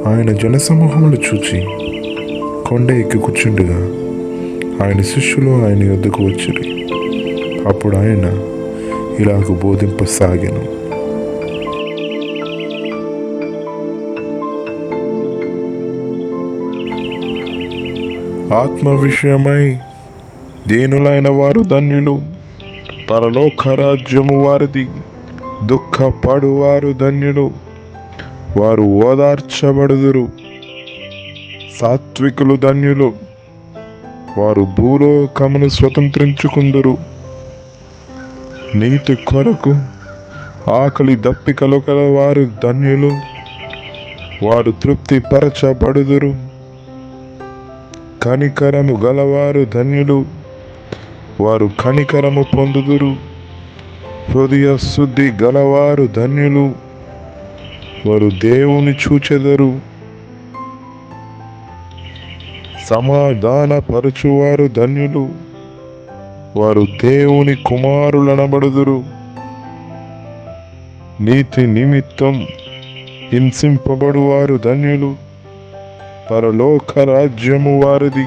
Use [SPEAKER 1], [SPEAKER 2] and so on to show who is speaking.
[SPEAKER 1] ఆయన జనసమూహములు చూచి కొండ ఎక్కి కూర్చుండగా ఆయన శిష్యులు ఆయన యొద్దకు వచ్చిరి. అప్పుడు ఆయన ఇలాగ బోధింపసాగెను. ఆత్మ విషయమై దీనులైన వారు ధన్యులు, పరలోక రాజ్యము వారిది. దుఃఖపడువారు ధన్యులు, వారు ఓదార్చబడుదురు. సాత్వికులు ధన్యులు, వారు భూలోకమును స్వతంత్రించుకుందురు. నీతి కొరకు ఆకలి దప్పికలు కల వారు ధన్యులు, వారు తృప్తి పరచబడుదురు. కనికరము గలవారు ధన్యులు, వారు కనికరము పొందుదురు. హృదయ శుద్ధి గలవారు ధన్యులు, వారు దేవుని చూచెదరు. సమాధాన పరచువారు ధన్యులు, వారు దేవుని కుమారులనబడుదురు. నీతి నిమిత్తం హింసింపబడువారు ధన్యులు, పరలోక రాజ్యము వారిది.